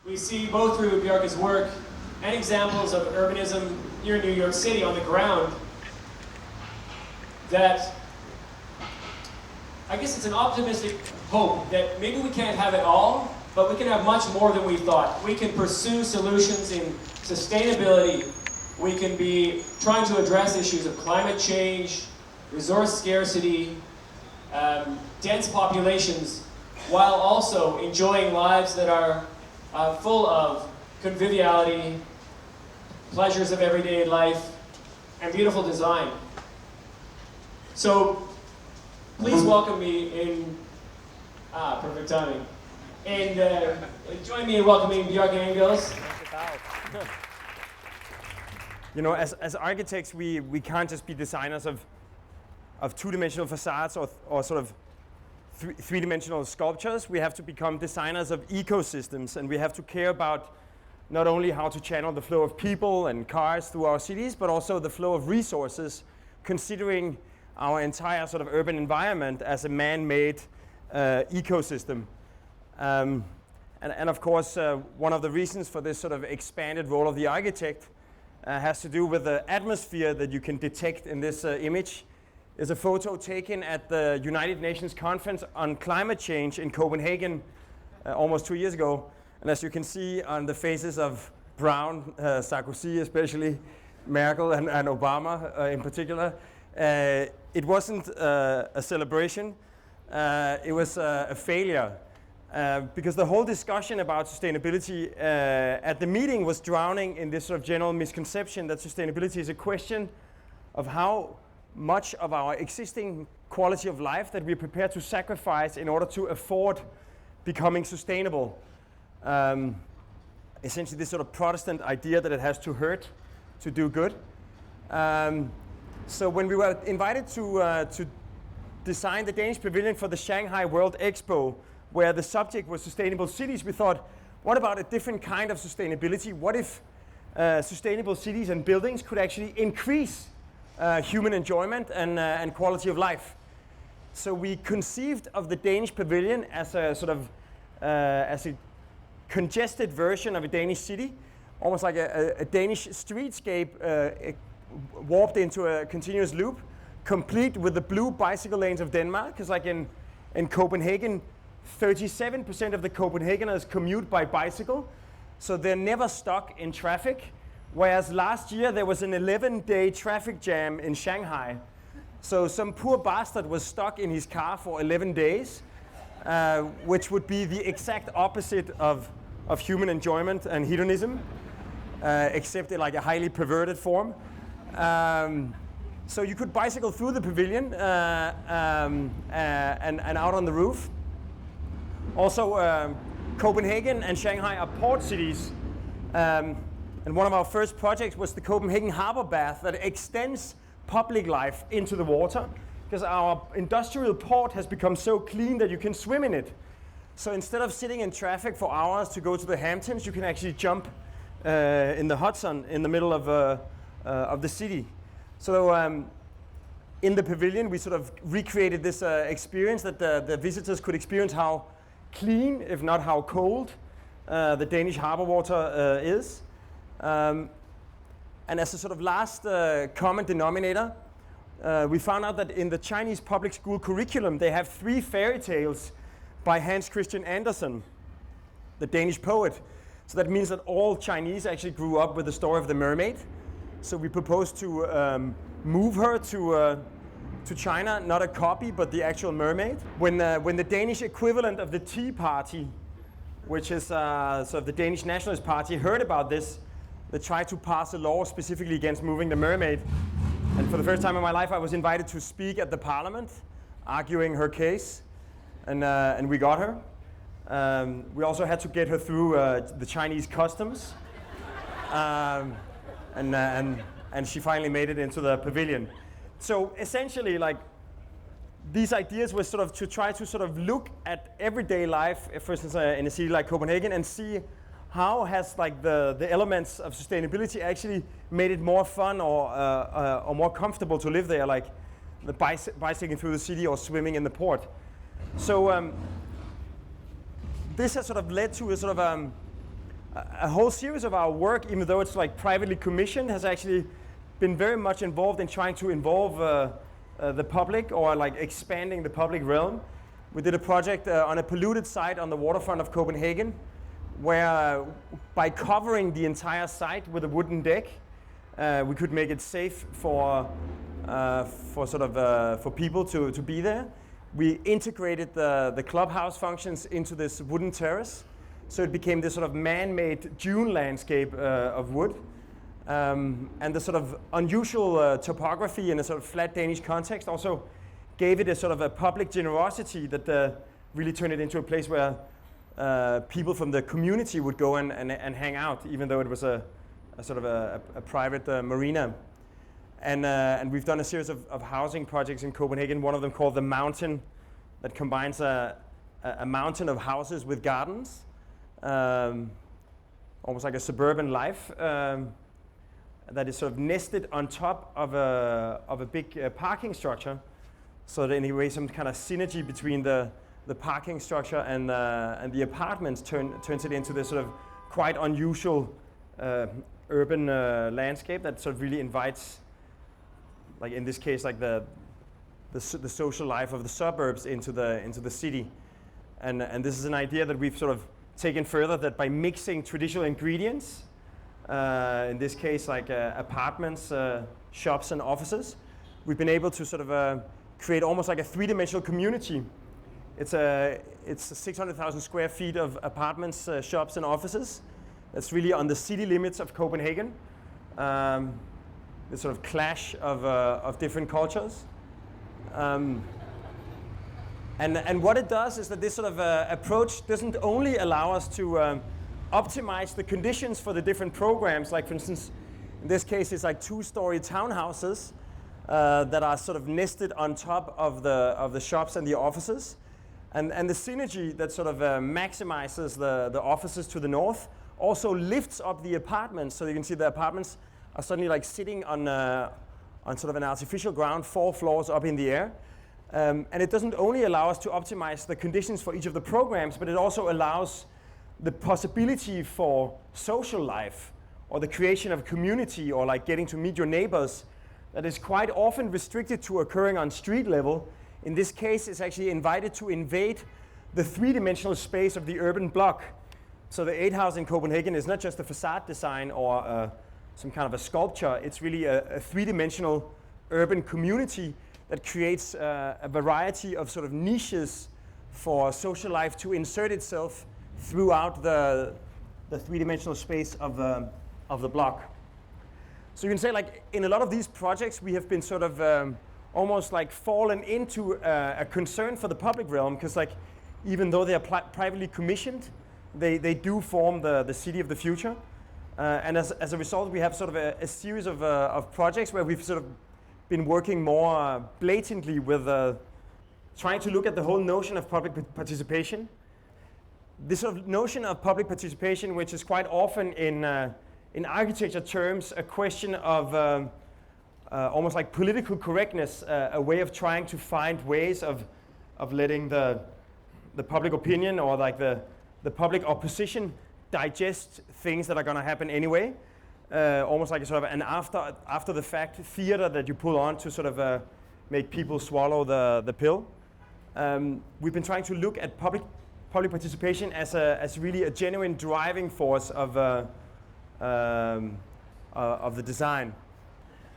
We see both through Bjarke's work and examples of urbanism here in New York City on the ground that I guess it's an optimistic hope that maybe we can't have it all, but we can have much more than we thought. We can pursue solutions in sustainability. We can be trying to address issues of climate change, resource scarcity, dense populations, while also enjoying lives that are full of conviviality, pleasures of everyday life, and beautiful design. So please welcome me in, perfect timing. And join me in welcoming Bjarke Ingels. You know, as architects, we can't just be designers of two-dimensional facades or sort of three-dimensional sculptures. We have to become designers of ecosystems, and we have to care about not only how to channel the flow of people and cars through our cities, but also the flow of resources, considering our entire sort of urban environment as a man-made ecosystem. And of course, one of the reasons for this sort of expanded role of the architect has to do with the atmosphere that you can detect in this image. Is a photo taken at the United Nations Conference on Climate Change in Copenhagen almost 2 years ago. And as you can see on the faces of Brown, Sarkozy especially, Merkel and Obama in particular, it wasn't a celebration, it was a failure. Because the whole discussion about sustainability at the meeting was drowning in this sort of general misconception that sustainability is a question of how much of our existing quality of life that we're prepared to sacrifice in order to afford becoming sustainable. Essentially this sort of Protestant idea that it has to hurt to do good. So when we were invited to design the Danish pavilion for the Shanghai World Expo, where the subject was sustainable cities, we thought, what about a different kind of sustainability? What if sustainable cities and buildings could actually increase human enjoyment and quality of life? So we conceived of the Danish pavilion as a sort of as a congested version of a Danish city, almost like a Danish streetscape warped into a continuous loop, complete with the blue bicycle lanes of Denmark. Because like in Copenhagen, 37% of the Copenhageners commute by bicycle, so they're never stuck in traffic. Whereas last year there was an 11-day traffic jam in Shanghai. So some poor bastard was stuck in his car for 11 days, which would be the exact opposite of human enjoyment and hedonism, except in like a highly perverted form. So you could bicycle through the pavilion and out on the roof. Also, Copenhagen and Shanghai are port cities. And one of our first projects was the Copenhagen Harbor Bath that extends public life into the water, because our industrial port has become so clean that you can swim in it. So instead of sitting in traffic for hours to go to the Hamptons, you can actually jump in the Hudson in the middle of the city. So in the pavilion, we sort of recreated this experience that the visitors could experience how clean, if not how cold, the Danish harbor water is. And as a sort of last common denominator, we found out that in the Chinese public school curriculum, they have 3 fairy tales by Hans Christian Andersen, the Danish poet. So that means that all Chinese actually grew up with the story of the mermaid. So we proposed to move her to China, not a copy, but the actual mermaid. When the Danish equivalent of the Tea Party, which is sort of the Danish Nationalist Party, heard about this, they tried to pass a law specifically against moving the mermaid. And for the first time in my life, I was invited to speak at the parliament, arguing her case, and we got her. We also had to get her through the Chinese customs, and she finally made it into the pavilion. So essentially, like, these ideas were sort of to try to sort of look at everyday life, for instance, in a city like Copenhagen, and see how has like the elements of sustainability actually made it more fun or more comfortable to live there, like the bicycling through the city or swimming in the port. So this has sort of led to a sort of a whole series of our work, even though it's like privately commissioned, has actually been very much involved in trying to involve the public, or like expanding the public realm. We did a project on a polluted site on the waterfront of Copenhagen, where by covering the entire site with a wooden deck, we could make it safe for people to be there. We integrated the clubhouse functions into this wooden terrace, so it became this sort of man-made dune landscape of wood. And the sort of unusual topography in a sort of flat Danish context also gave it a sort of a public generosity that really turned it into a place where people from the community would go and hang out, even though it was a sort of a private marina. And we've done a series of housing projects in Copenhagen, one of them called The Mountain, that combines a mountain of houses with gardens, almost like a suburban life, that is sort of nested on top of a big parking structure, so that in a way some kind of synergy between the parking structure and the apartments turns it into this sort of quite unusual urban landscape that sort of really invites, like in this case, like the social life of the suburbs into the city. And this is an idea that we've sort of taken further, that by mixing traditional ingredients, in this case like apartments, shops and offices, we've been able to sort of create almost like a three-dimensional community. It's 600,000 square feet of apartments, shops and offices. That's really on the city limits of Copenhagen. This sort of clash of different cultures. And what it does is that this sort of approach doesn't only allow us to optimize the conditions for the different programs, like for instance, in this case it's like 2-story townhouses that are sort of nested on top of the shops and the offices. And the synergy that sort of maximizes the offices to the north also lifts up the apartments, so you can see the apartments are suddenly like sitting on sort of an artificial ground 4 floors up in the air. And it doesn't only allow us to optimize the conditions for each of the programs, but it also allows the possibility for social life, or the creation of community, or like getting to meet your neighbors, that is quite often restricted to occurring on street level. In this case, it's actually invited to invade the three-dimensional space of the urban block. So the 8 House in Copenhagen is not just a facade design or some kind of a sculpture. It's really a three-dimensional urban community that creates a variety of sort of niches for social life to insert itself throughout the three-dimensional space of the block. So you can say, like, in a lot of these projects we have been sort of almost like fallen into a concern for the public realm, because like even though they are privately commissioned, they do form the city of the future. And as a result, we have sort of a series of projects where we've sort of been working more blatantly with trying to look at the whole notion of public participation. This sort of notion of public participation, which is quite often in architecture terms a question of almost like political correctness, a way of trying to find ways of letting the public opinion, or like the public opposition, digest things that are going to happen anyway. Almost like a sort of an after the fact theater that you pull on to sort of make people swallow the pill. We've been trying to look at public participation as really a genuine driving force of the design.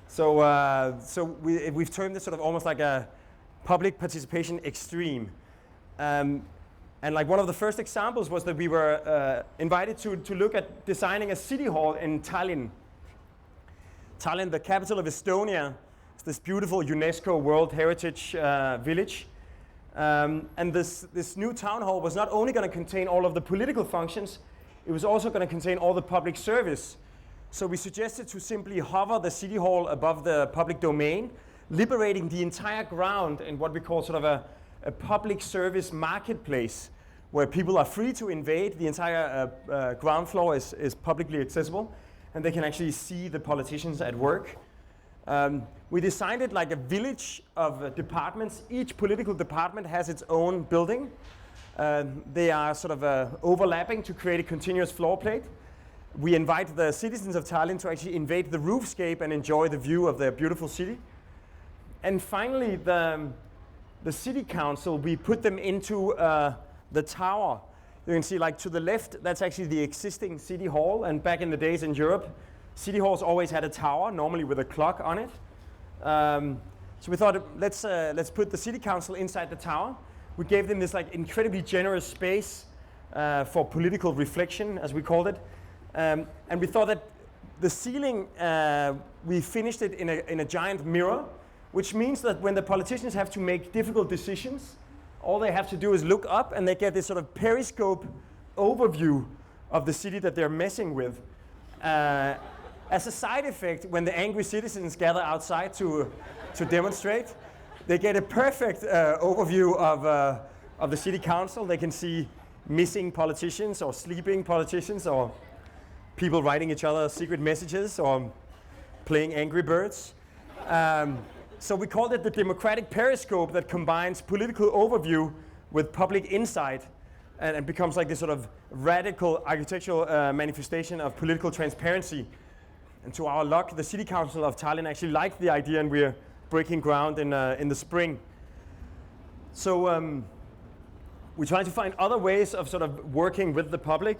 So we've termed this sort of almost like a public participation extreme. And like one of the first examples was that we were invited to look at designing a city hall in Tallinn. Tallinn, the capital of Estonia, is this beautiful UNESCO World Heritage village. And this new town hall was not only going to contain all of the political functions, it was also going to contain all the public service. So we suggested to simply hover the city hall above the public domain, liberating the entire ground in what we call sort of a public service marketplace, where people are free to invade. The entire ground floor is publicly accessible, and they can actually see the politicians at work. We designed it like a village of departments. Each political department has its own building. They are sort of overlapping to create a continuous floor plate. we invite the citizens of Tallinn to actually invade the roofscape and enjoy the view of the beautiful city. And finally, the city council, we put them into the tower. You can see, like, to the left, that's actually the existing city hall. And back in the days in Europe, city halls always had a tower, normally with a clock on it. So we thought, let's put the city council inside the tower. We gave them this, like, incredibly generous space for political reflection, as we called it. And we thought that the ceiling, we finished it in a giant mirror, which means that when the politicians have to make difficult decisions, all they have to do is look up and they get this sort of periscope overview of the city that they're messing with. As a side effect, when the angry citizens gather outside to demonstrate, they get a perfect overview of the city council. They can see missing politicians or sleeping politicians or people writing each other secret messages or playing Angry Birds. So we called it the democratic periscope that combines political overview with public insight and becomes like this sort of radical architectural manifestation of political transparency. And to our luck, the City Council of Tallinn actually liked the idea, and we're breaking ground in the spring. So we try to find other ways of sort of working with the public.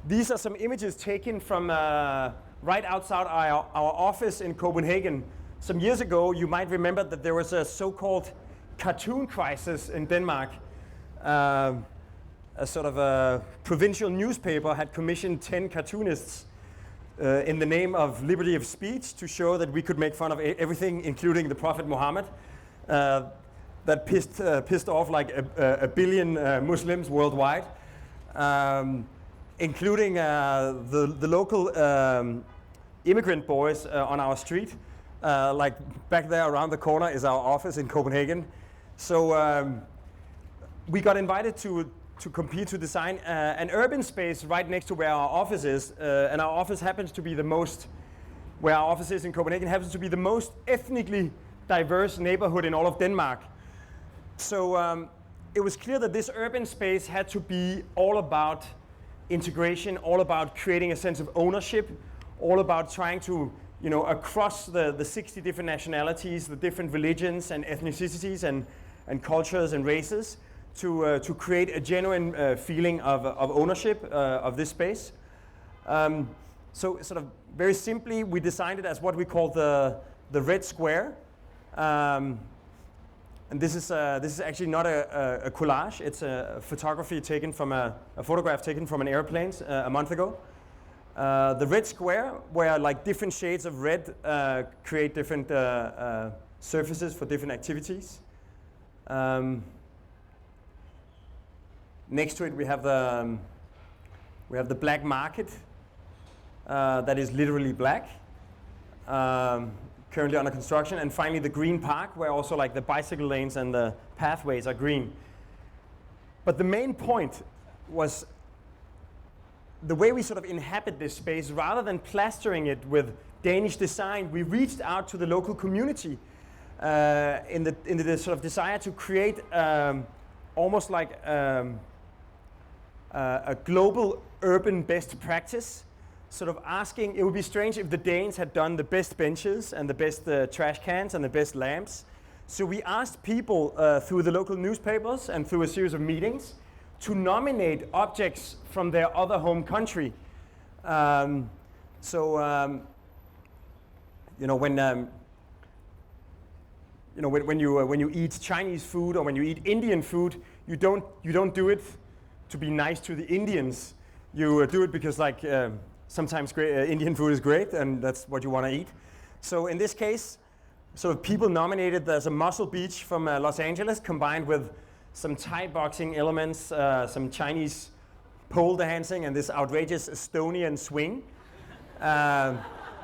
These are some images taken from right outside our office in Copenhagen. Some years ago, you might remember that there was a so-called cartoon crisis in Denmark. A sort of a provincial newspaper had commissioned 10 cartoonists in the name of liberty of speech to show that we could make fun of everything, including the Prophet Muhammad. That pissed off like a billion Muslims worldwide, including the local immigrant boys on our street. Like back there around the corner is our office in Copenhagen. So we got invited to compete to design an urban space right next to where our office is. And our office happens to be where our office is in Copenhagen happens to be the most ethnically diverse neighborhood in all of Denmark. So it was clear that this urban space had to be all about integration, all about creating a sense of ownership, all about trying to, across the 60 different nationalities, the different religions and ethnicities and cultures and races, to create a genuine feeling of ownership of this space. So sort of very simply, we designed it as what we call the red square. And this is actually not a collage. It's a photography taken from a photograph taken from an airplane a month ago. The red square, where like different shades of red create different surfaces for different activities. Next to it, we have the black market that is literally black. Currently under construction, and finally the green park, where also like the bicycle lanes and the pathways are green. But the main point was the way we sort of inhabit this space. Rather than plastering it with Danish design, we reached out to the local community in the sort of desire to create almost like a global urban best practice. Sort of asking, it would be strange if the Danes had done the best benches and the best trash cans and the best lamps. So we asked people through the local newspapers and through a series of meetings to nominate objects from their other home country. When you eat Chinese food or when you eat Indian food, you don't do it to be nice to the Indians. You do it because sometimes Indian food is great, and that's what you want to eat. So in this case, sort of people nominated there's a Muscle Beach from Los Angeles combined with some Thai boxing elements, some Chinese pole dancing, and this outrageous Estonian swing.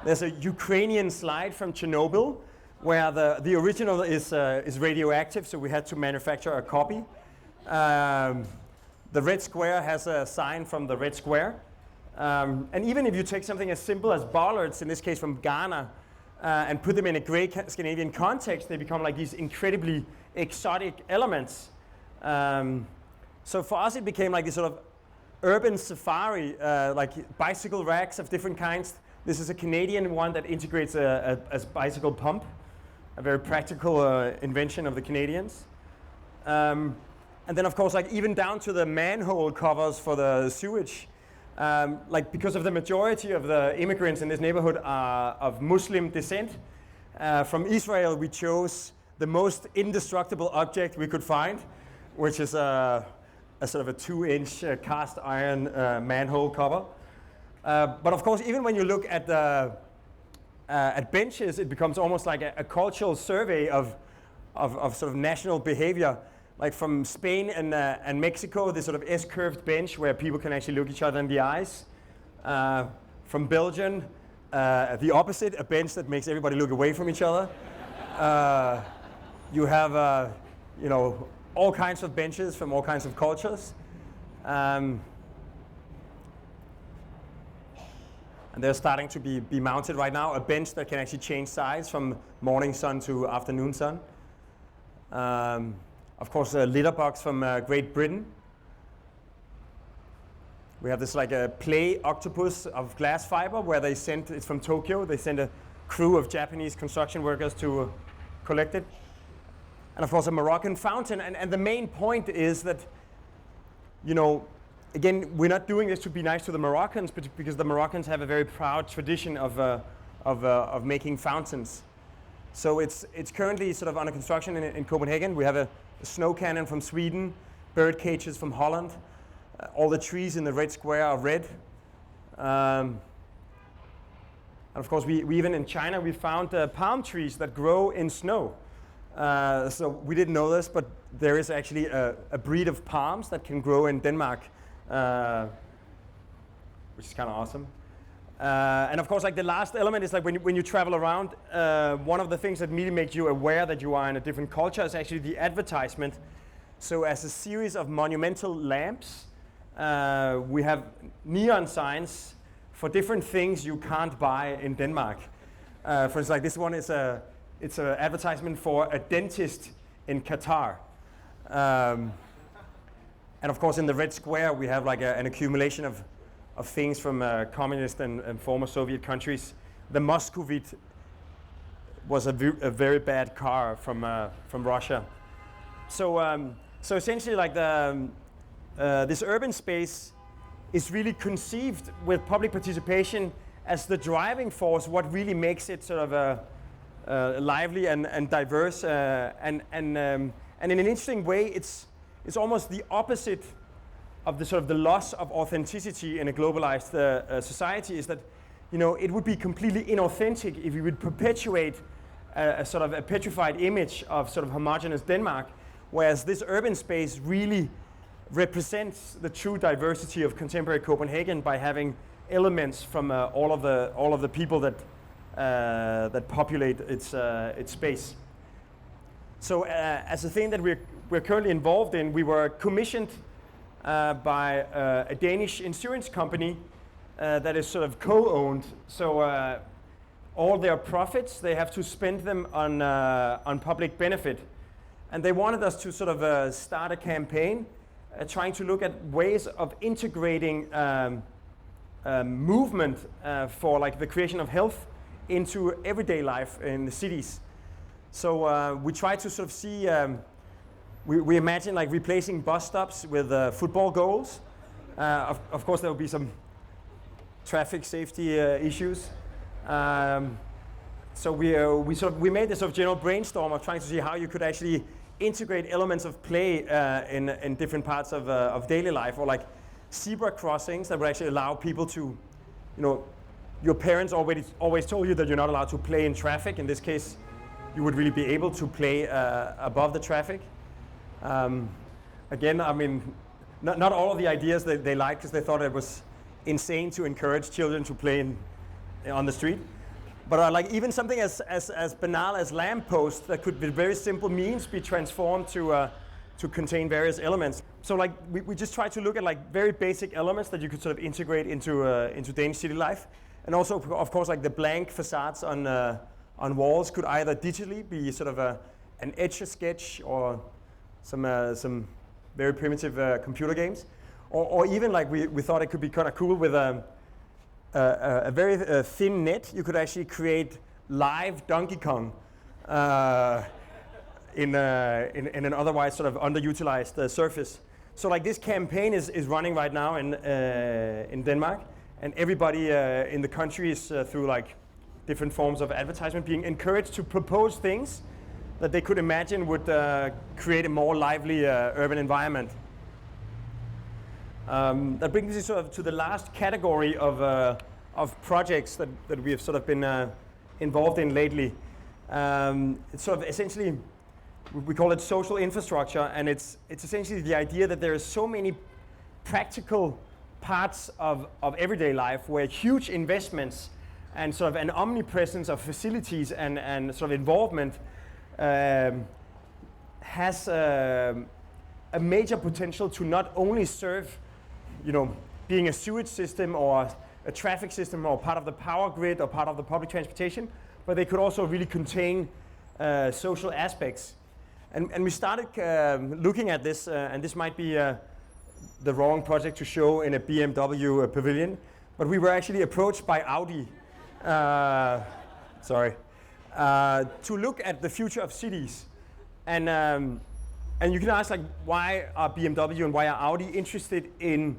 There's a Ukrainian slide from Chernobyl, where the original is radioactive, so we had to manufacture a copy. The red square has a sign from the red square. And even if you take something as simple as bollards, in this case from Ghana, and put them in a great Scandinavian context, they become like these incredibly exotic elements. So for us, it became like this sort of urban safari, like bicycle racks of different kinds. This is a Canadian one that integrates a bicycle pump, a very practical invention of the Canadians. And then of course, like even down to the manhole covers for the sewage. Like because of the majority of the immigrants in this neighborhood are of Muslim descent, from Israel we chose the most indestructible object we could find, which is a sort of a 2-inch cast iron manhole cover. But of course, even when you look at benches, it becomes almost like a cultural survey of sort of national behavior. Like from Spain and Mexico, this sort of S-curved bench where people can actually look each other in the eyes. From Belgium, the opposite, a bench that makes everybody look away from each other. You have, you know, all kinds of benches from all kinds of cultures. And they're starting to be mounted right now, a bench that can actually change size from morning sun to afternoon sun. Of course, a litter box from Great Britain. We have this like a play octopus of glass fiber where they sent, it's from Tokyo, they sent a crew of Japanese construction workers to collect it. And of course a Moroccan fountain, and the main point is that, you know, again, we're not doing this to be nice to the Moroccans, but because the Moroccans have a very proud tradition of making fountains. So it's currently sort of under construction in Copenhagen. We have a snow cannon from Sweden, bird cages from Holland. All the trees in the red square are red. And of course, we even in China, we found palm trees that grow in snow. So we didn't know this, but there is actually a breed of palms that can grow in Denmark, which is kind of awesome. And of course, like the last element is like when you travel around, one of the things that really makes you aware that you are in a different culture is actually the advertisement. So as a series of monumental lamps, we have neon signs for different things you can't buy in Denmark. For instance, like this one is it's an advertisement for a dentist in Qatar. And of course, in the red square, we have like an accumulation of things from communist and former Soviet countries. The Moscovite was a very bad car from Russia. So essentially, like this urban space is really conceived with public participation as the driving force. What really makes it sort of lively and diverse, and in an interesting way, it's almost the opposite of the sort of the loss of authenticity in a globalized society. Is that, you know, it would be completely inauthentic if we would perpetuate a sort of a petrified image of sort of homogeneous Denmark, whereas this urban space really represents the true diversity of contemporary Copenhagen by having elements from all of the people that populate its space. So as a thing that we're currently involved in, we were commissioned by a Danish insurance company that is sort of co-owned. So all their profits, they have to spend them on public benefit. And they wanted us to sort of start a campaign trying to look at ways of integrating movement for like the creation of health into everyday life in the cities. So we try to sort of see, we imagine like replacing bus stops with football goals. Of course, there will be some traffic safety issues. So we made this sort of general brainstorm of trying to see how you could actually integrate elements of play in different parts of daily life, or like zebra crossings that would actually allow people to, you know, your parents always told you that you're not allowed to play in traffic. In this case, you would really be able to play above the traffic. Again, I mean, not all of the ideas that they liked because they thought it was insane to encourage children to play on the street. But like even something as banal as lampposts that could with very simple means be transformed to contain various elements. So like we just try to look at like very basic elements that you could sort of integrate into Danish city life. And also, of course, like the blank facades on walls could either digitally be sort of an Etch-a-Sketch or some very primitive computer games, or even like we thought it could be kind of cool with a very thin net. You could actually create live Donkey Kong in an otherwise sort of underutilized surface. So like this campaign is running right now in Denmark, and everybody in the country is through like different forms of advertisement being encouraged to propose things that they could imagine would create a more lively urban environment. That brings me sort of to the last category of projects that we have sort of been involved in lately. It's sort of essentially, we call it social infrastructure, and it's essentially the idea that there are so many practical parts of everyday life where huge investments and sort of an omnipresence of facilities and sort of involvement has a major potential to not only serve, being a sewage system or a traffic system or part of the power grid or part of the public transportation, but they could also really contain social aspects. And we started looking at this, and this might be the wrong project to show in a BMW pavilion, but we were actually approached by Audi, to look at the future of cities. And you can ask, like, why are BMW and why are Audi interested in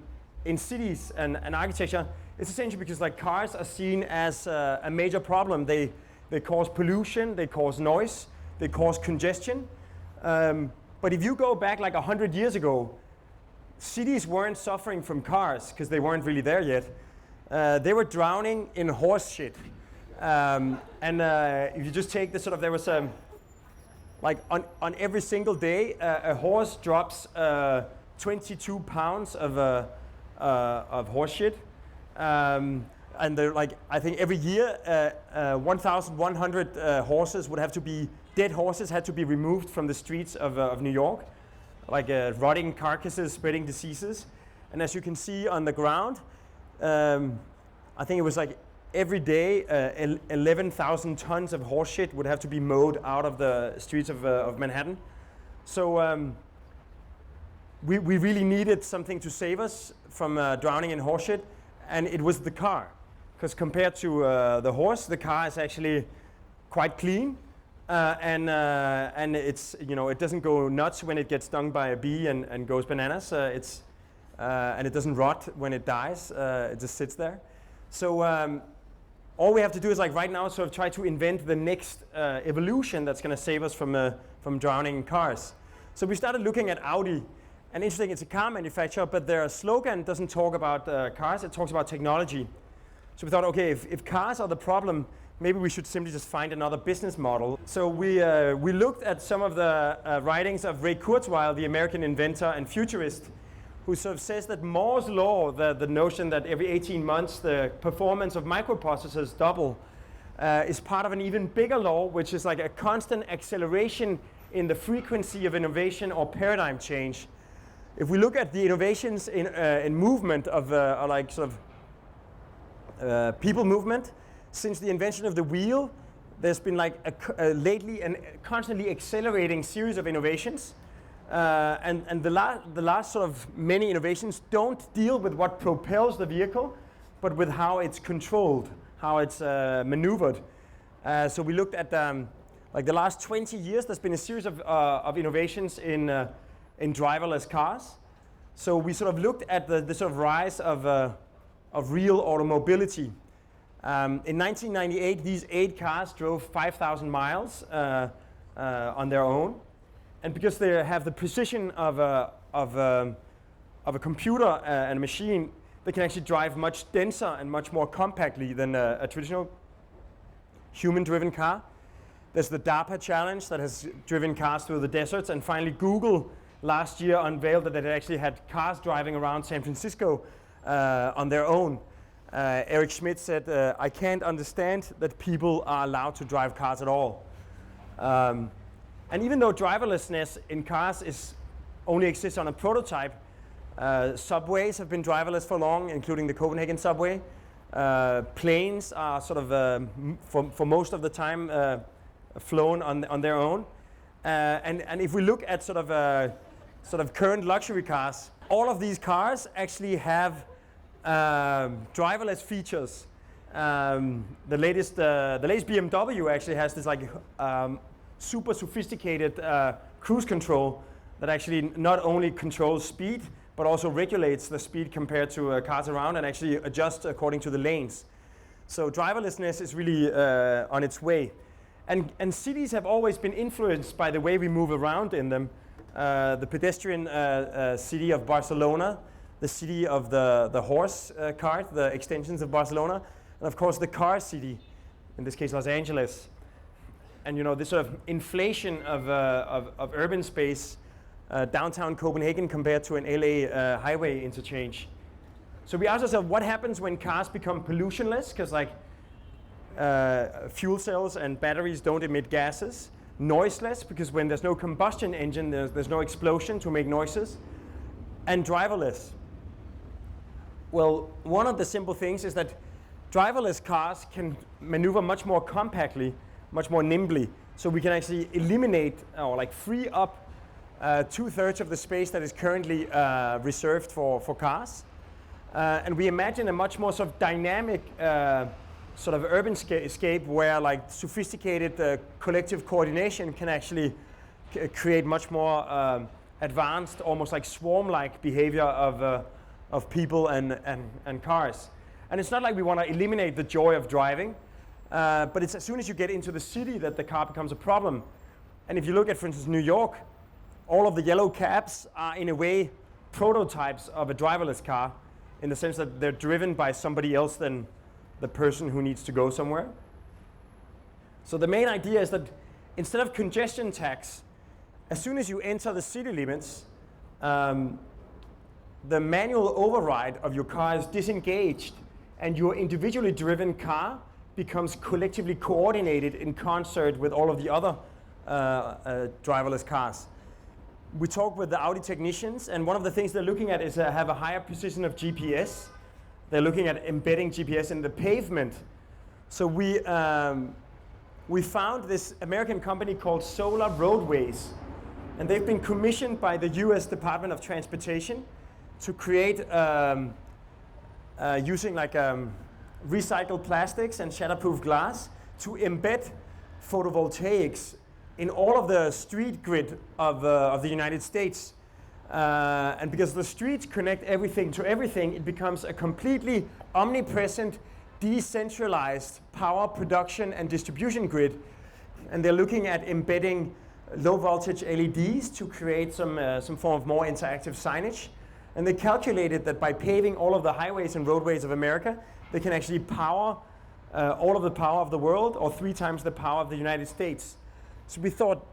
cities and architecture? It's essentially because like cars are seen as a major problem. They cause pollution, they cause noise, they cause congestion. But if you go back like 100 years ago, cities weren't suffering from cars because they weren't really there yet. They were drowning in horse shit. If you just take this sort of, there was like on every single day, a horse drops 22 pounds of horse shit. And they're like, I think every year, 1,100 horses would have to be, dead horses had to be removed from the streets of New York, like rotting carcasses spreading diseases. And as you can see on the ground, I think it was like every day 11,000 tons of horse shit would have to be mowed out of the streets of Manhattan. So we really needed something to save us from drowning in horse shit, and it was the car. Because compared to the horse, the car is actually quite clean, and it's, it doesn't go nuts when it gets stung by a bee and goes bananas. And it doesn't rot when it dies. It just sits there. So all we have to do is like right now sort of try to invent the next evolution that's going to save us from drowning in cars. So we started looking at Audi. And interesting, it's a car manufacturer, but their slogan doesn't talk about cars, it talks about technology. So we thought, okay, if cars are the problem, maybe we should simply just find another business model. So we looked at some of the writings of Ray Kurzweil, the American inventor and futurist, who sort of says that Moore's law, the notion that every 18 months the performance of microprocessors double, is part of an even bigger law, which is like a constant acceleration in the frequency of innovation or paradigm change. If we look at the innovations in movement of like sort of people movement, since the invention of the wheel, there's been like lately a constantly accelerating series of innovations. And the last sort of many innovations don't deal with what propels the vehicle, but with how it's controlled, how it's maneuvered. So we looked at like the last 20 years, there's been a series of innovations in driverless cars. So we sort of looked at the sort of rise of real automobility. In 1998, these 8 cars drove 5,000 miles on their own. And because they have the precision of a computer and a machine, they can actually drive much denser and much more compactly than a traditional human-driven car. There's the DARPA challenge that has driven cars through the deserts, and finally Google last year unveiled that it actually had cars driving around San Francisco on their own. Eric Schmidt said, I can't understand that people are allowed to drive cars at all. And even though driverlessness in cars only exists on a prototype, subways have been driverless for long, including the Copenhagen subway. Planes are sort of, for most of the time, flown on their own. And if we look at sort of sort of current luxury cars. All of these cars actually have driverless features. The latest BMW actually has this like super sophisticated cruise control that actually not only controls speed but also regulates the speed compared to cars around and actually adjusts according to the lanes. So driverlessness is really on its way. And cities have always been influenced by the way we move around in them. The pedestrian city of Barcelona, the city of the horse cart, the extensions of Barcelona, and of course the car city, in this case Los Angeles. And you know, this sort of inflation of urban space, downtown Copenhagen compared to an LA highway interchange. So we asked ourselves, what happens when cars become pollutionless? Because like fuel cells and batteries don't emit gases. Noiseless, because when there's no combustion engine, there's no explosion to make noises. And driverless. Well, one of the simple things is that driverless cars can maneuver much more compactly, much more nimbly. So we can actually eliminate or like free up 2/3 of the space that is currently reserved for cars. And we imagine a much more sort of dynamic sort of urban scape where like sophisticated collective coordination can actually create much more advanced, almost like swarm-like behavior of people and cars. And it's not like we want to eliminate the joy of driving, but it's as soon as you get into the city that the car becomes a problem. And if you look at, for instance, New York, all of the yellow cabs are in a way prototypes of a driverless car, in the sense that they're driven by somebody else than the person who needs to go somewhere. So the main idea is that instead of congestion tax, as soon as you enter the city limits, the manual override of your car is disengaged, and your individually driven car becomes collectively coordinated in concert with all of the other driverless cars. We talked with the Audi technicians, and one of the things they're looking at is have a higher precision of GPS. They're looking at embedding GPS in the pavement. So we found this American company called Solar Roadways, and they've been commissioned by the US Department of Transportation to create, using like recycled plastics and shatterproof glass, to embed photovoltaics in all of the street grid of the United States. And because the streets connect everything to everything, it becomes a completely omnipresent, decentralized power production and distribution grid. And they're looking at embedding low voltage LEDs to create some form of more interactive signage. And they calculated that by paving all of the highways and roadways of America, they can actually power all of the power of the world, or 3 times the power of the United States. So we thought,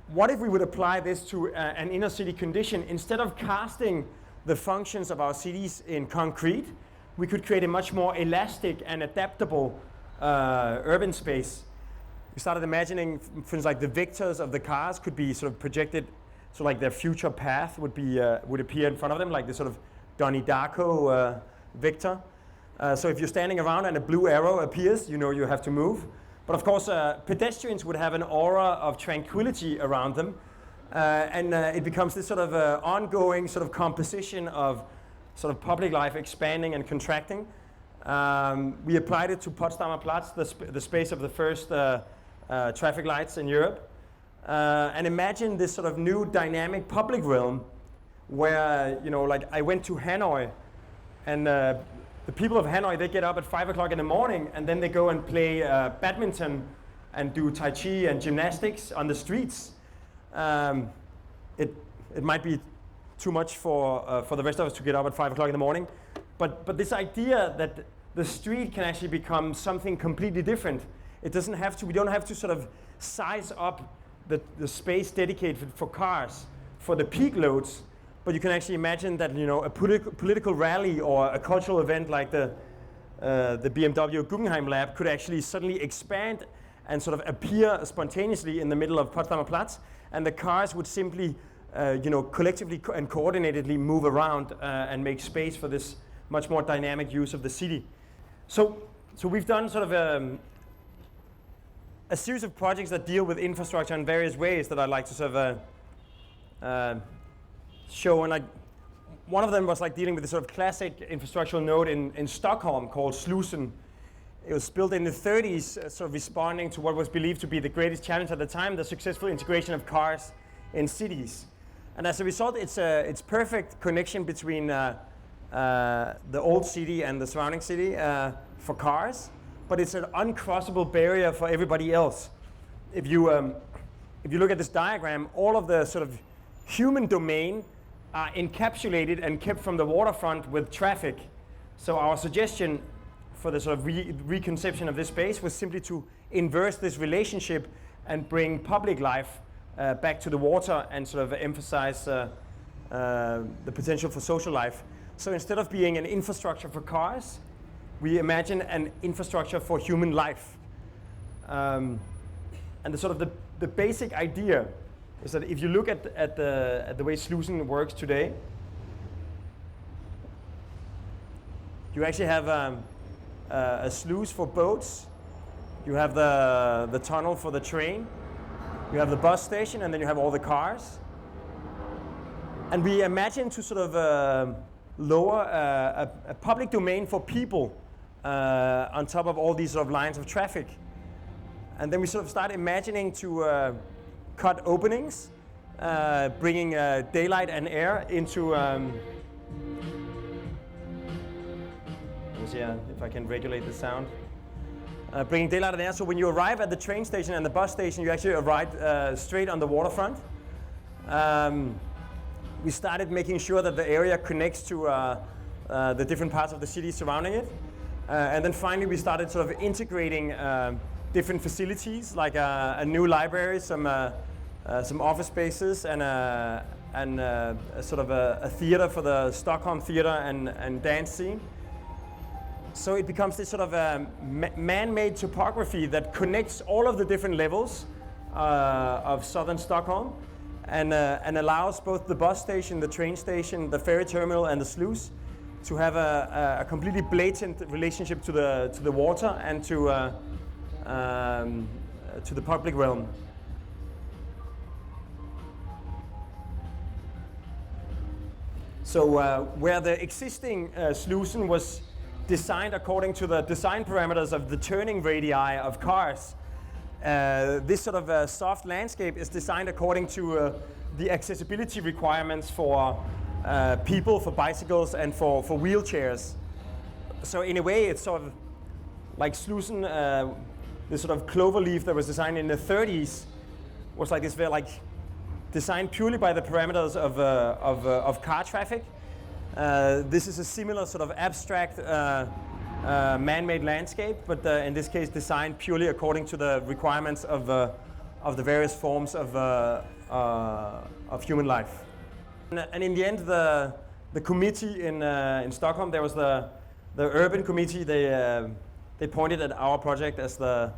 what if we would apply this to an inner city condition? Instead of casting the functions of our cities in concrete, we could create a much more elastic and adaptable urban space. We started imagining, for instance, like the vectors of the cars could be sort of projected, so like their future path would appear in front of them, like this sort of Donnie Darko vector. So if you're standing around and a blue arrow appears, you know you have to move. But of course, pedestrians would have an aura of tranquility around them, and it becomes this sort of ongoing sort of composition of sort of public life expanding and contracting. We applied it to Potsdamer Platz, the space of the first traffic lights in Europe, and imagine this sort of new dynamic public realm where, you know, like I went to Hanoi, and the people of Hanoi, they get up at 5 o'clock in the morning, and then they go and play badminton and do Tai Chi and gymnastics on the streets. It might be too much for the rest of us to get up at 5 o'clock in the morning, but this idea that the street can actually become something completely different. It doesn't have to. We don't have to sort of size up the space dedicated for cars for the peak loads. But you can actually imagine that, you know, a political rally or a cultural event like the BMW Guggenheim lab could actually suddenly expand and sort of appear spontaneously in the middle of Potsdamer Platz, and the cars would simply, you know, collectively and coordinatedly move around and make space for this much more dynamic use of the city. So we've done sort of a series of projects that deal with infrastructure in various ways that I'd like to sort of show, and like one of them was like dealing with the sort of classic infrastructural node in Stockholm called Slussen. It was built in the 30s, sort of responding to what was believed to be the greatest challenge at the time, the successful integration of cars in cities. And as a result, it's perfect connection between the old city and the surrounding city for cars, but it's an uncrossable barrier for everybody else. If you look at this diagram, all of the sort of human domain are encapsulated and kept from the waterfront with traffic. So our suggestion for the sort of reconception of this space was simply to inverse this relationship and bring public life back to the water and sort of emphasize the potential for social life. So instead of being an infrastructure for cars, we imagine an infrastructure for human life. And the sort of the basic idea is that if you look at the way Slussen works today, you actually have a sluice for boats, you have the tunnel for the train, you have the bus station, and then you have all the cars. And we imagine to sort of lower a public domain for people on top of all these sort of lines of traffic. And then we sort of start imagining to cut openings, bringing daylight and air into if I can regulate the sound. Bringing daylight and air, so when you arrive at the train station and the bus station, you actually arrive straight on the waterfront. We started making sure that the area connects to the different parts of the city surrounding it. And then finally we started sort of integrating different facilities, like a new library, some office spaces, and sort of a theater for the Stockholm theater and dance scene. So it becomes this sort of man-made topography that connects all of the different levels of southern Stockholm and allows both the bus station, the train station, the ferry terminal, and the sluice to have a completely blatant relationship to the water and to the public realm. So where the existing Slussen was designed according to the design parameters of the turning radii of cars, this sort of soft landscape is designed according to the accessibility requirements for people, for bicycles, and for wheelchairs. So in a way, it's sort of like Slussen, this sort of clover leaf that was designed in the 30s was like this very like designed purely by the parameters of car traffic. This is a similar sort of abstract man-made landscape, but in this case designed purely according to the requirements of the various forms of human life. And in the end, the committee in Stockholm, there was the urban committee. They pointed at our project as the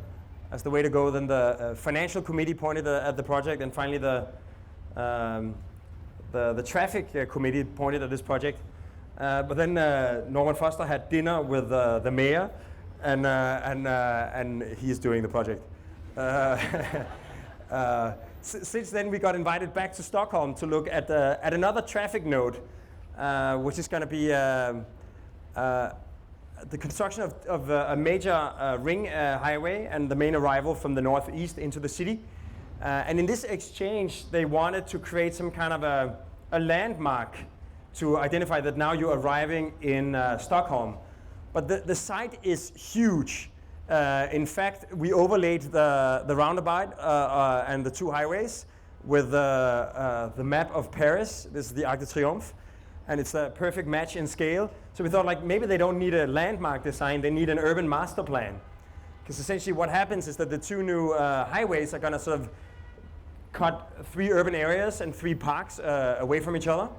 way to go. Then the financial committee pointed at the project, and finally the traffic committee pointed at this project. But then Norman Foster had dinner with the mayor, and he's doing the project. Since then, we got invited back to Stockholm to look at another traffic node, which is going to be the construction of a major ring highway and the main arrival from the northeast into the city. And in this exchange, they wanted to create some kind of a landmark to identify that now you're arriving in Stockholm. But the site is huge. In fact, we overlaid the roundabout and the two highways with the map of Paris. This is the Arc de Triomphe, and it's a perfect match in scale. So we thought, like, maybe they don't need a landmark design, they need an urban master plan. Because essentially what happens is that the two new highways are going to sort of cut 3 urban areas and 3 parks away from each other.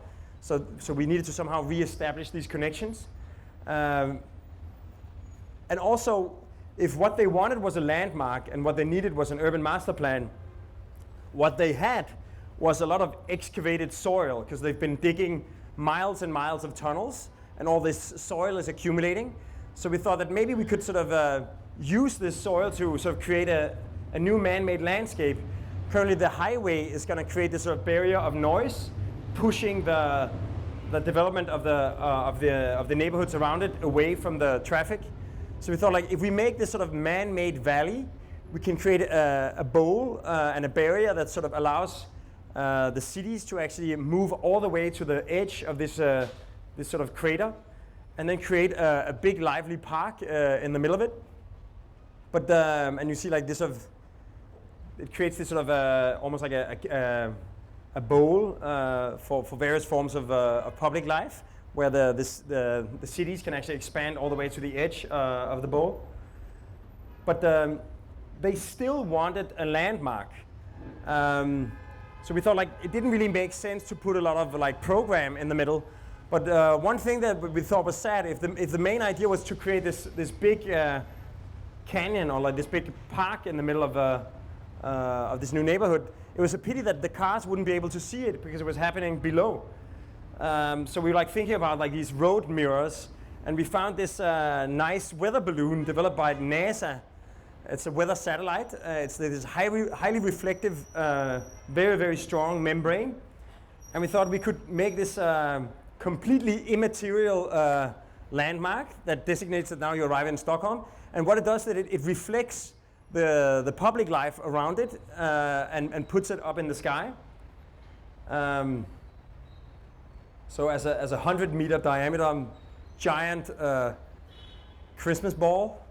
So we needed to somehow re-establish these connections. And also, if what they wanted was a landmark and what they needed was an urban master plan, what they had was a lot of excavated soil, because they've been digging miles and miles of tunnels, and all this soil is accumulating. So we thought that maybe we could sort of use this soil to sort of create a new man-made landscape. Currently the highway is going to create this sort of barrier of noise, pushing the development of the neighborhoods around it away from the traffic. So we thought, like, if we make this sort of man-made valley, we can create a bowl and a barrier that sort of allows the cities to actually move all the way to the edge of this sort of crater, and then create a big lively park in the middle of it. But and you see, like, this sort of, it creates this sort of almost like a bowl for various forms of public life, where the cities can actually expand all the way to the edge of the bowl. But they still wanted a landmark. So we thought, like, it didn't really make sense to put a lot of, like, program in the middle. But one thing that we thought was sad, if the main idea was to create this big canyon, or like this big park in the middle of this new neighborhood, it was a pity that the cars wouldn't be able to see it because it was happening below. So we were, like, thinking about, like, these road mirrors, and we found this nice weather balloon developed by NASA. It's a weather satellite. It's this highly reflective, very, very strong membrane. And we thought we could make this completely immaterial landmark that designates that now you arrive in Stockholm. And what it does is that it reflects the public life around it and puts it up in the sky. So as a 100-meter diameter giant Christmas ball.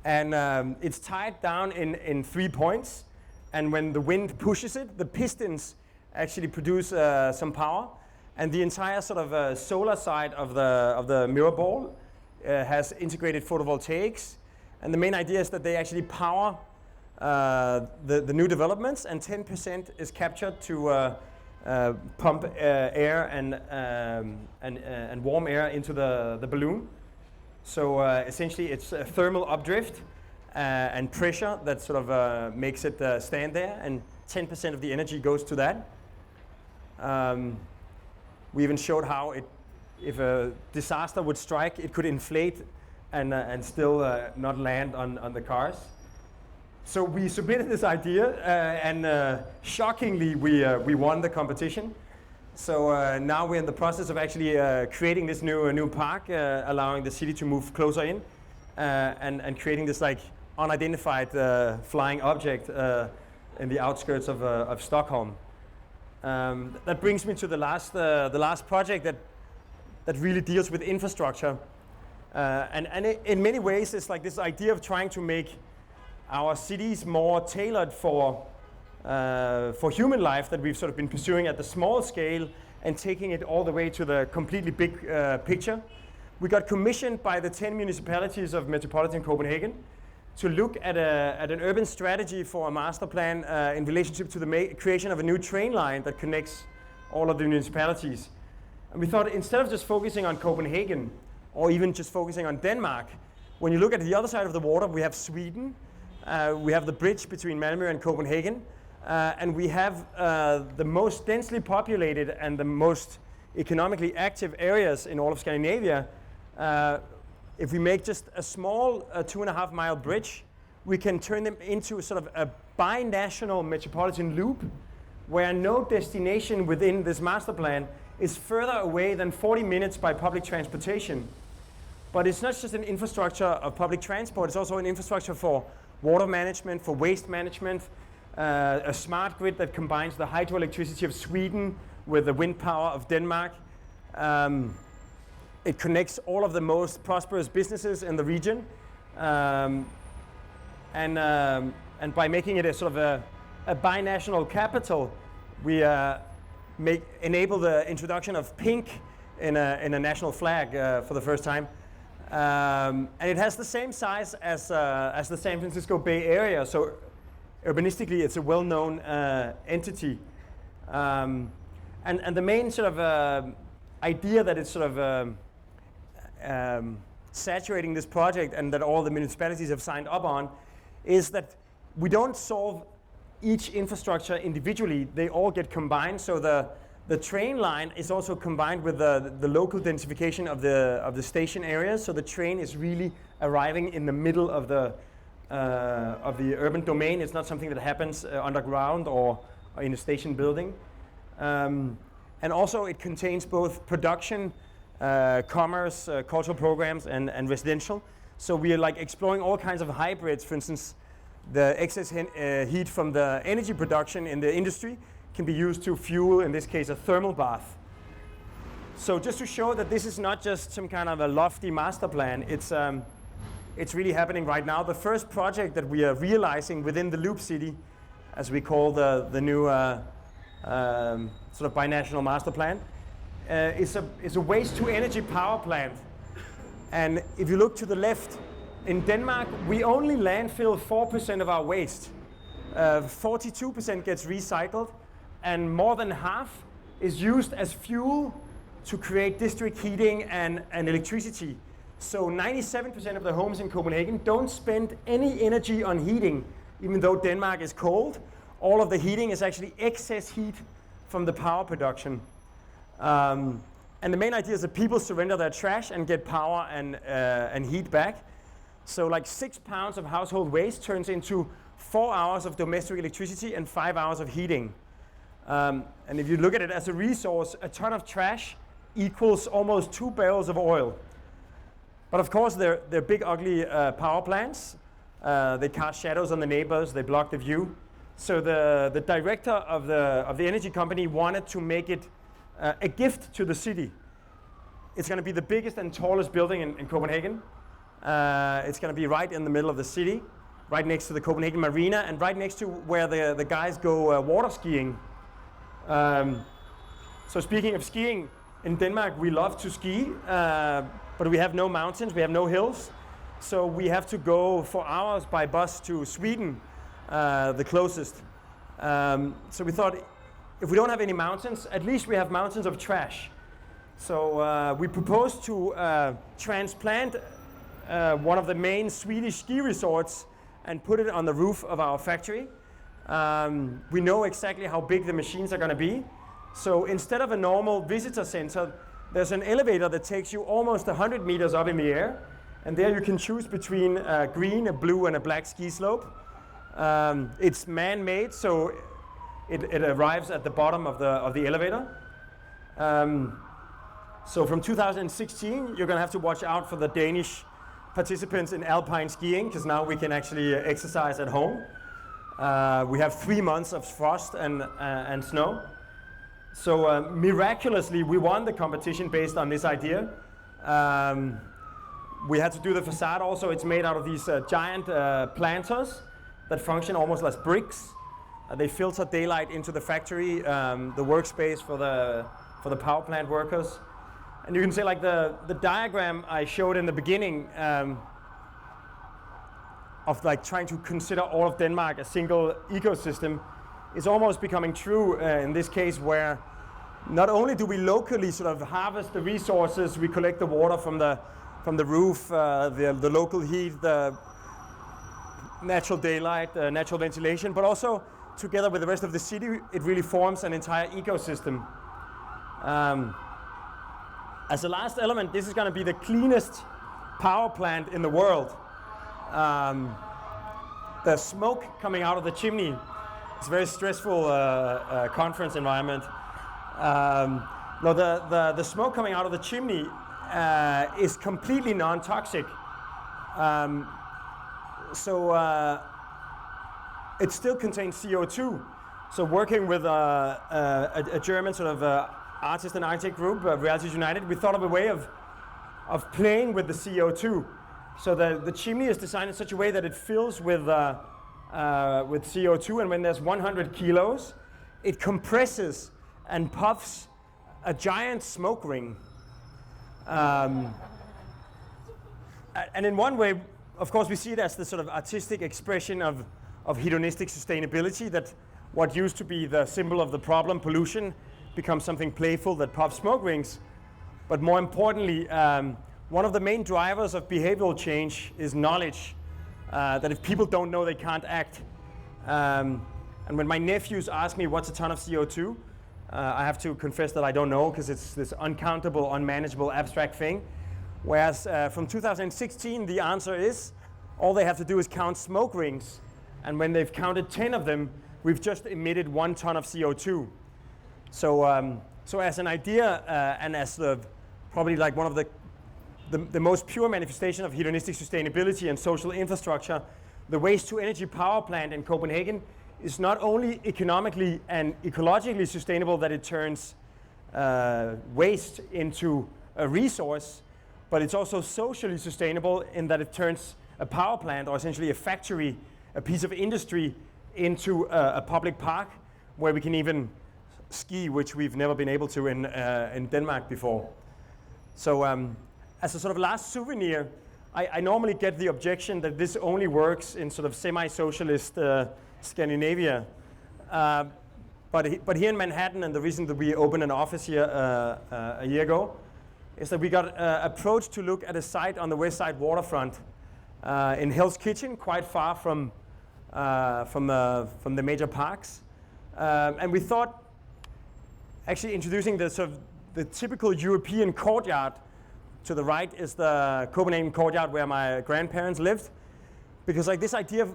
And it's tied down in 3 points. And when the wind pushes it, the pistons actually produce some power. And the entire sort of solar side of the mirror ball has integrated photovoltaics. And the main idea is that they actually power the new developments, and 10% is captured to pump air and warm air into the balloon. So essentially it's a thermal updrift and pressure that sort of makes it stand there, and 10% of the energy goes to that. We even showed how if a disaster would strike, it could inflate and still not land on the cars. So we submitted this idea, and shockingly, we won the competition. So now we're in the process of actually creating this new park, allowing the city to move closer in, and creating this, like, unidentified flying object in the outskirts of Stockholm. That brings me to the last project that really deals with infrastructure, and in many ways it's like this idea of trying to make our cities more tailored for human life that we've sort of been pursuing at the small scale and taking it all the way to the completely big picture. We got commissioned by the 10 municipalities of metropolitan Copenhagen to look at an urban strategy for a master plan in relationship to the creation of a new train line that connects all of the municipalities. And we thought, instead of just focusing on Copenhagen or even just focusing on Denmark, when you look at the other side of the water, we have Sweden, we have the bridge between Malmö and Copenhagen, and we have the most densely populated and the most economically active areas in all of Scandinavia. If we make just a small 2.5 mile bridge, we can turn them into sort of a binational metropolitan loop where no destination within this master plan is further away than 40 minutes by public transportation. But it's not just an infrastructure of public transport, it's also an infrastructure for water management, for waste management, a smart grid that combines the hydroelectricity of Sweden with the wind power of Denmark. It connects all of the most prosperous businesses in the region, and by making it a sort of a binational capital, we enable the introduction of pink in a national flag for the first time. And it has the same size as the San Francisco Bay Area, so urbanistically it's a well-known entity. And the main sort of idea that it's sort of saturating this project and that all the municipalities have signed up on is that we don't solve each infrastructure individually, they all get combined. So the train line is also combined with the local densification of the station areas. So the train is really arriving in the middle of the urban domain. It's not something that happens underground or in a station building. And also it contains both production, commerce, cultural programs, and residential. So we are like exploring all kinds of hybrids. For instance, the excess heat from the energy production in the industry can be used to fuel, in this case, a thermal bath. So just to show that this is not just some kind of a lofty master plan, it's really happening right now. The first project that we are realizing within the Loop City, as we call the new sort of binational master plan, is a waste-to-energy power plant. And if you look to the left, in Denmark, we only landfill 4% of our waste. 42% gets recycled, and more than half is used as fuel to create district heating and electricity. So 97% of the homes in Copenhagen don't spend any energy on heating, even though Denmark is cold. All of the heating is actually excess heat from the power production. And the main idea is that people surrender their trash and get power and heat back. So like 6 pounds of household waste turns into 4 hours of domestic electricity and 5 hours of heating. And if you look at it as a resource, a ton of trash equals almost 2 barrels of oil. But of course, they're big, ugly power plants. They cast shadows on the neighbors. They block the view. So the director of the energy company wanted to make it a gift to the city. It's going to be the biggest and tallest building in Copenhagen. It's going to be right in the middle of the city, right next to the Copenhagen Marina, and right next to where the guys go water skiing. So speaking of skiing, in Denmark we love to ski, but we have no mountains, we have no hills. So we have to go for hours by bus to Sweden, the closest. So we thought, if we don't have any mountains, at least we have mountains of trash. So we proposed to transplant one of the main Swedish ski resorts and put it on the roof of our factory. We know exactly how big the machines are going to be. So instead of a normal visitor center, there's an elevator that takes you almost 100 meters up in the air. And there you can choose between a green, a blue, and a black ski slope. It's man-made, so it arrives at the bottom of the elevator. So from 2016, you're going to have to watch out for the Danish participants in alpine skiing, because now we can actually exercise at home. We have 3 months of frost and snow. So miraculously, we won the competition based on this idea. We had to do the facade also. It's made out of these giant planters that function almost as bricks. They filter daylight into the factory, the workspace for the power plant workers. And you can say, like the diagram I showed in the beginning of like trying to consider all of Denmark a single ecosystem is almost becoming true in this case, where not only do we locally sort of harvest the resources, we collect the water from the roof, the local heat, the natural daylight, natural ventilation, but also together with the rest of the city, it really forms an entire ecosystem. As a last element, this is going to be the cleanest power plant in the world. The smoke coming out of the chimney, it's a very stressful conference environment. No, the smoke coming out of the chimney is completely non-toxic. So it still contains CO2. So working with a German sort of artist and architect group, Realities United, we thought of a way of playing with the CO2. So the chimney is designed in such a way that it fills with CO2, and when there's 100 kilos, it compresses and puffs a giant smoke ring. And in one way, of course, we see it as the sort of artistic expression of hedonistic sustainability, that what used to be the symbol of the problem, pollution, becomes something playful that puffs smoke rings. But more importantly, one of the main drivers of behavioral change is knowledge, that if people don't know, they can't act. And when my nephews ask me what's a ton of CO2, I have to confess that I don't know, because it's this uncountable, unmanageable, abstract thing. Whereas from 2016, the answer is all they have to do is count smoke rings. And when they've counted 10 of them, we've just emitted 1 ton of CO2. So, so as an idea, and as probably like one of the most pure manifestation of hedonistic sustainability and social infrastructure, the waste-to-energy power plant in Copenhagen is not only economically and ecologically sustainable that it turns waste into a resource, but it's also socially sustainable in that it turns a power plant, or essentially a factory, a piece of industry, into a public park where we can even ski, which we've never been able to in Denmark before. So as a sort of last souvenir, I normally get the objection that this only works in sort of semi-socialist Scandinavia. But here in Manhattan, and the reason that we opened an office here a year ago, is that we got approached to look at a site on the West Side waterfront in Hell's Kitchen, quite far from the major parks. And we thought, actually introducing the typical European courtyard. To the right is the Copenhagen courtyard where my grandparents lived, because like this idea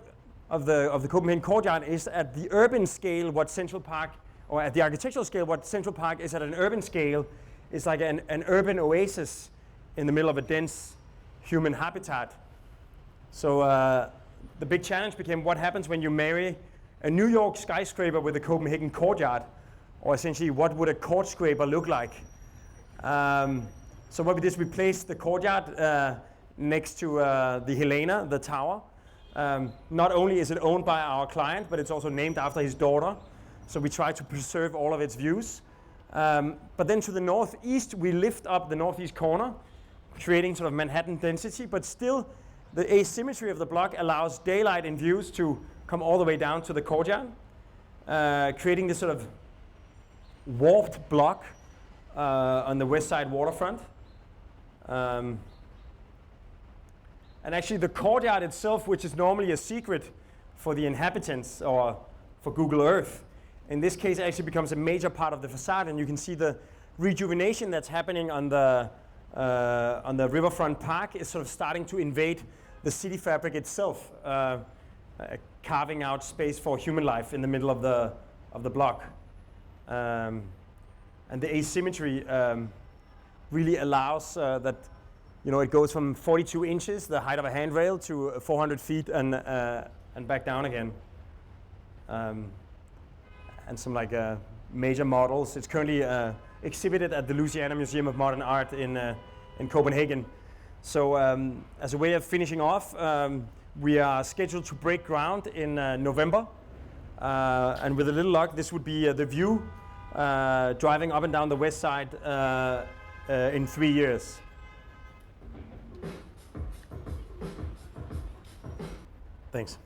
of the Copenhagen courtyard is at the urban scale what Central Park, or at the architectural scale what Central Park is at an urban scale, is like an urban oasis in the middle of a dense human habitat. So the big challenge became what happens when you marry a New York skyscraper with a Copenhagen courtyard, or essentially what would a court scraper look like? So what we did is we placed the courtyard next to the Helena, the tower. Not only is it owned by our client, but it's also named after his daughter. So we try to preserve all of its views. But then to the northeast, we lift up the northeast corner, creating sort of Manhattan density, but still the asymmetry of the block allows daylight and views to come all the way down to the courtyard, creating this sort of warped block on the West Side waterfront. And actually the courtyard itself, which is normally a secret for the inhabitants or for Google Earth, in this case actually becomes a major part of the facade, and you can see the rejuvenation that's happening on the riverfront park is sort of starting to invade the city fabric itself, carving out space for human life in the middle of the block. And the asymmetry really allows that, it goes from 42 inches, the height of a handrail, to 400 feet and back down again. And some major models. It's currently exhibited at the Louisiana Museum of Modern Art in Copenhagen. So as a way of finishing off, we are scheduled to break ground in November. And with a little luck, this would be the view driving up and down the West Side in 3 years. Thanks.